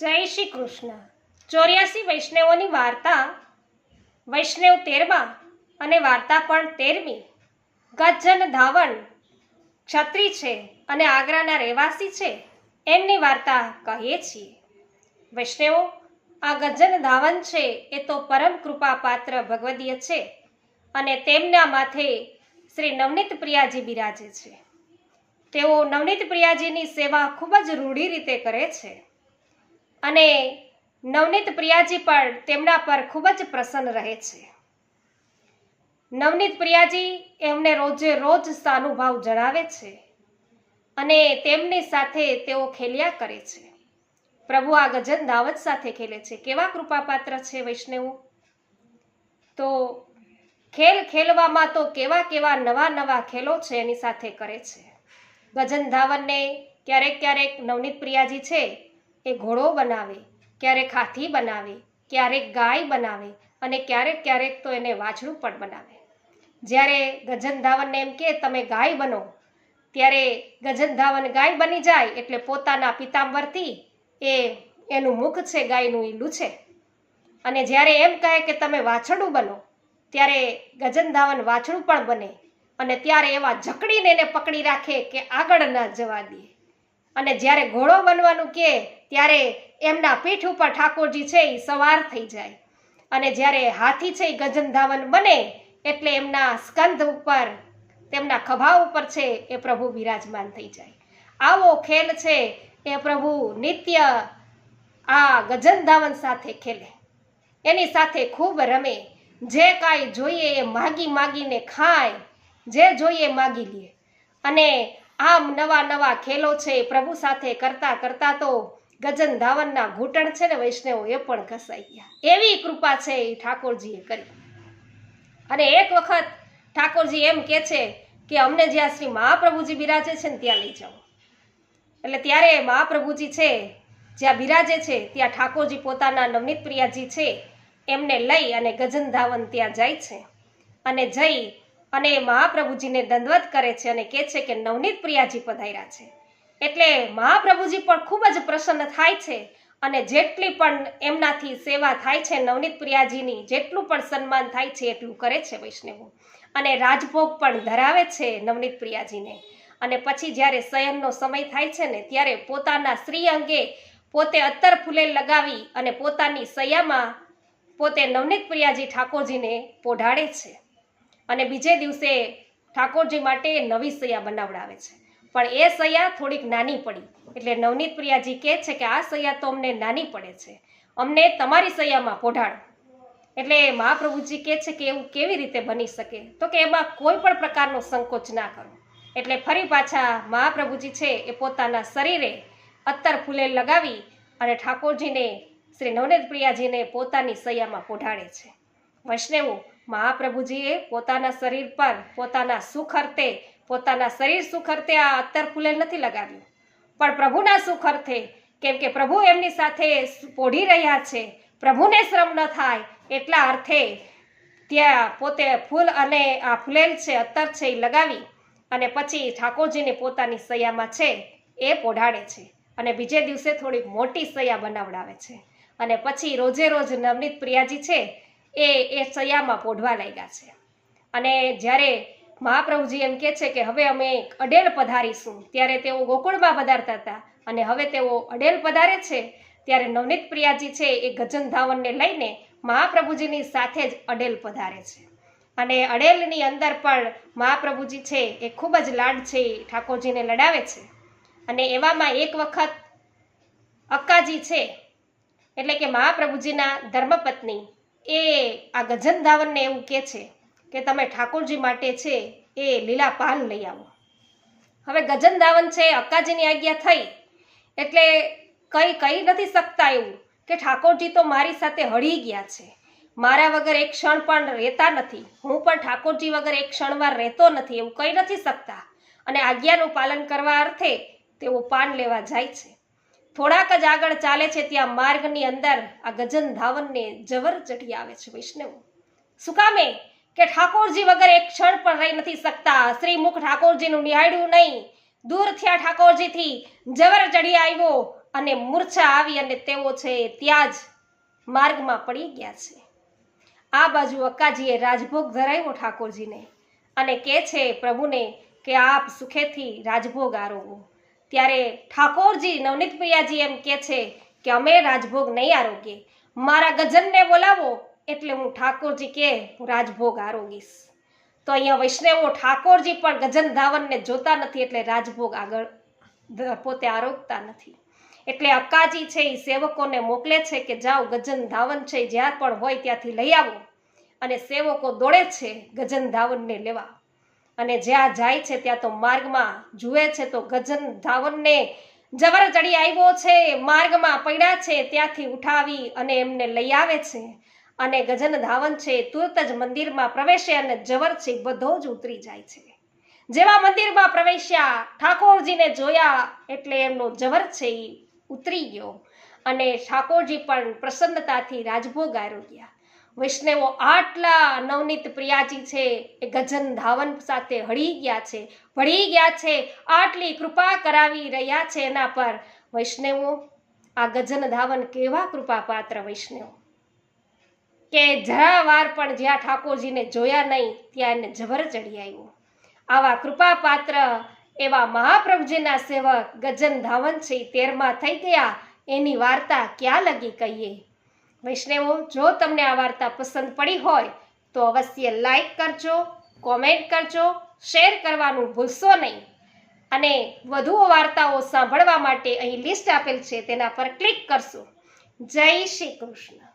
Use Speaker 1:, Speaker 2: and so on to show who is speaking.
Speaker 1: જય શ્રી કૃષ્ણ। 84 વૈષ્ણવોની વાર્તા, વૈષ્ણવ 13મા અને વાર્તા પણ 13મી। ગજ્જન ધાવણ ક્ષત્રિય છે અને આગ્રાના રહેવાસી છે, એમની વાર્તા કહીએ છીએ। વૈષ્ણવો, આ ગજ્જન ધાવણ છે એ તો પરમ કૃપા પાત્ર ભગવદીય છે અને તેમના માથે શ્રી નવનીત પ્રિયાજી બિરાજે છે। તેઓ નવનીત પ્રિયાજીની સેવા ખૂબ જ રૂઢી રીતે કરે છે અને નવનીત પ્રિયાજી પણ તેમના પર ખૂબ જ પ્રસન્ન રહે છે। નવનીત પ્રિયાજી એમને રોજે રોજ સાનુભાવ જણાવે છે અને તેમની સાથે તેઓ ખેલ્યા કરે છે। પ્રભુ આ ગજ્જન ધાવણ સાથે ખેલે છે। કેવા કૃપાપાત્ર છે વૈષ્ણવો! તો ખેલ ખેલવામાં તો કેવા કેવા નવા નવા ખેલો છે એની સાથે કરે છે। ગજ્જન ધાવણને ક્યારેક ક્યારેક નવનીત પ્રિયાજી છે એ ઘોડો બનાવે, ક્યારેક હાથી બનાવે, ક્યારેક ગાય બનાવે અને ક્યારેક ક્યારેક તો એને વાછડું પણ બનાવે। જ્યારે ગજ્જન ધાવણને એમ કે તમે ગાય બનો, ત્યારે ગજ્જન ધાવણ ગાય બની જાય એટલે પોતાના પિતાંબરથી એનું મુખ છે ગાયનું એ લૂછે અને જ્યારે એમ કહે કે તમે વાછરડું બનો, ત્યારે ગજ્જન ધાવણ વાછડું પણ બને અને ત્યારે એવા જકડીને એને પકડી રાખે કે આગળ ન જવા દે। અને જ્યારે ઘોડો બનવાનું કહે ત્યારે એમના પીઠ ઉપર ઠાકોરજી છે એ સવાર થઈ જાય અને જ્યારે હાથી છે એ ગજ્જન ધાવણ બને એટલે એમના સ્કંધ ઉપર, તેમના ખભા ઉપર છે એ પ્રભુ બિરાજમાન થઈ જાય। આવો ખેલ છે એ પ્રભુ નિત્ય આ ગજ્જન ધાવણ સાથે ખેલે, એની સાથે ખૂબ રમે, જે કાંઈ જોઈએ એ માગી માગીને ખાય, જે જોઈએ માગી લે અને આમ નવા નવા ખેલો છે પ્રભુ સાથે કરતા કરતા તો ગજ્જન ધાવણના ઘૂંટણ છે ને વૈષ્ણવો એ પણ ઘસાઈ ગયા। એવી કૃપા છે એ ઠાકોરજીએ કરી। અને એક વખત ઠાકોરજી એમ કહે છે કે અમને જ્યાં શ્રી મહાપ્રભુજી બિરાજે છે ને ત્યાં લઈ જાઓ। એટલે ત્યારે મહાપ્રભુજી છે જ્યાં બિરાજે છે ત્યાં ઠાકોરજી પોતાના નવનીત પ્રિયાજી છે એમને લઈ અને ગજ્જન ધાવણ ત્યાં જાય છે અને જઈ અને મહાપ્રભુજીને દંડવત કરે છે અને કહે છે કે નવનીત પ્રિયાજી પધાર્યા છે। એટલે મહાપ્રભુજી પણ ખૂબ જ પ્રસન્ન થાય છે અને જેટલી પણ એમનાથી સેવા થાય છે નવનીત પ્રિયાજીની, જેટલું પણ સન્માન થાય છે એટલું કરે છે વૈષ્ણવો અને રાજભોગ પણ ધરાવે છે નવનીત પ્રિયાજીને। અને પછી જ્યારે શયનનો સમય થાય છે ને ત્યારે પોતાના શ્રી અંગે પોતે અત્તર ફૂલે લગાવી અને પોતાની સૈયામાં પોતે નવનીત પ્રિયાજી ઠાકોરજીને પોઢાડે છે અને બીજે દિવસે ઠાકોરજી માટે નવી સૈયા બનાવડાવે છે। પણ એ સૈયા થોડીક નાની પડી એટલે નવનીત પ્રિયાજી કહે છે કે આ સૈયા તો અમને નાની પડે છે, અમને તમારી સૈયામાં પોઢાડો। એટલે મહાપ્રભુજી કહે છે કે એવું કેવી રીતે બની શકે, તો કે એમાં કોઈ પણ પ્રકારનો સંકોચ ના કરો। એટલે ફરી પાછા મહાપ્રભુજી છે એ પોતાના શરીરે અત્તર ફૂલે લગાવી અને ઠાકોરજીને શ્રી નવનીત પ્રિયાજીને પોતાની સૈયામાં પોઢાડે છે। વૈષ્ણવો, મહાપ્રભુજીએ પોતાના શરીર પર પોતાના સુખ અર્થે, પોતાના શરીર સુખ અર્થે આ અત્તર ફૂલે નથી લગાવ્યું, પણ પ્રભુના સુખ અર્થે, કેમ કે પ્રભુ એમની સાથે પોઢી રહ્યા છે, પ્રભુને શ્રમ ન થાય એટલા અર્થે ત્યાં પોતે ફૂલ અને આ ફૂલેલ છે અત્તર છે એ લગાવી અને પછી ઠાકોરજીને પોતાની સૈયામાં છે એ પોઢાડે છે અને બીજે દિવસે થોડીક મોટી સૈયા બનાવડાવે છે અને પછી રોજે રોજ નવનીત પ્રિયાજી છે એ સૈયામાં પોઢવા લાગ્યા છે। અને જ્યારે મહાપ્રભુજી એમ કહે છે કે હવે અમે અડેલ પધારીશું, ત્યારે તેઓ ગોકુળમાં પધારતા હતા અને હવે તેઓ અડેલ પધારે છે ત્યારે નવનીત પ્રિયાજી છે એ ગજ્જન ધાવણને લઈને મહાપ્રભુજીની સાથે જ અડેલ પધારે છે અને અડેલની અંદર પણ મહાપ્રભુજી છે એ ખૂબ જ લાડ છે એ ઠાકોરજીને લડાવે છે। અને એવામાં એક વખત અક્કાજી છે એટલે કે મહાપ્રભુજીના ધર્મપત્ની એ આ ગજ્જન ધાવણને એવું કહે છે કે તમે ઠાકોરજી માટે છે એ લીલા પાન લઈ આવો। હવે ગજ્જન ધાવણ છે અક્કાજીની આજ્ઞા થઈ એટલે કહી નથી શકતા એવું કે ઠાકોરજી તો મારી સાથે હળી ગયા છે, મારા વગર એક ક્ષણ પણ રહેતા નથી, હું પણ ઠાકોરજી વગર એક ક્ષણવાર રહેતો નથી, એવું કહી નથી શકતા અને આજ્ઞાનું પાલન કરવા અર્થે તેઓ પાન લેવા જાય છે। થોડાક જ આગળ ચાલે છે ત્યાં માર્ગની અંદર આ ગજ્જન ધાવણને જબર ચઢી આવે છે વૈષ્ણવ। શું કામે કે ઠાકોરજી વગર એક ક્ષણ પણ રહી નથી શકતા, શ્રીમુખ ઠાકોરજીનું નિહાળ્યું નહીં, દૂર થયા ઠાકોરજીથી, જબર ચઢી આવ્યો અને મૂર્છા આવી અને તેઓ છે ત્યાં જ માર્ગમાં પડી ગયા છે. આ બાજુ અક્કાજીએ રાજભોગ ધરાવ્યો ઠાકોરજીને અને કહે છે પ્રભુને કે આપ સુખેથી રાજભોગ આરોગો. ત્યારે ઠાકોરજી નવનીત પ્રિયાજી એમ કહે છે કે અમે રાજભોગ નહીં આરોગીએ, મારા ગજનને બોલાવો એટલે હું ઠાકોરજી કે હું રાજભોગ આરોગીશ. તો અહીંયા વૈષ્ણવો ઠાકોરજી પણ ગજન ધાવનને જોતા નથી એટલે રાજભોગ આગળ પોતે આરોગતા નથી. એટલે અક્કાજી છે એ સેવકોને મોકલે છે કે જાઓ ગજન ધાવન છે જ્યાં પણ હોય ત્યાંથી લઈ આવો. અને સેવકો દોડે છે ગજન ધાવનને લેવા અને જ્યાં જાય છે ત્યાં તો માર્ગમાં જુએ છે તો ગજન ધાવનને જબર ચડી આવ્યો છે, માર્ગમાં પડ્યા છે ત્યાંથી ઉઠાવી અને એમને લઈ આવે છે. અને ગજન ધાવન છે તુરત જ મંદિરમાં પ્રવેશે અને જવર છે બધો જ ઉતરી જાય છે. જેવા મંદિરમાં પ્રવેશ્યા ઠાકોરજીને જોયા એટલે એમનો જવર છે એ ઉતરી ગયો અને ઠાકોરજી પણ પ્રસન્નતાથી રાજભોગ આરોગ્યા. વૈષ્ણવો આટલા નવનીત પ્રિયાજી છે એ ગજન ધાવન સાથે હળી ગયા છે, આટલી કૃપા કરાવી રહ્યા છે એના પર. વૈષ્ણવો આ ગજન ધાવન કેવા કૃપા પાત્ર વૈષ્ણવ કે જરા વાર પણ જ્યાં ઠાકોરજીને જોયા નહીં ત્યાં એને જબર ચડી આવ્યું. આવા કૃપા પાત્ર એવા મહાપ્રભુજીના સેવક ગજન ધાવન છે 13મા થઈ ગયા, એની વાર્તા ક્યાં લગી કહીએ. વૈષ્ણવો જો તમને આ વાર્તા પસંદ પડી હોય તો અવશ્ય લાઈક કરજો, કોમેન્ટ કરજો, શેર કરવાનું ભૂલશો નહીં. અને વધુ વાર્તાઓ સાંભળવા માટે અહીં લિસ્ટ આપેલ છે તેના પર ક્લિક કરશો. જય શ્રી કૃષ્ણ.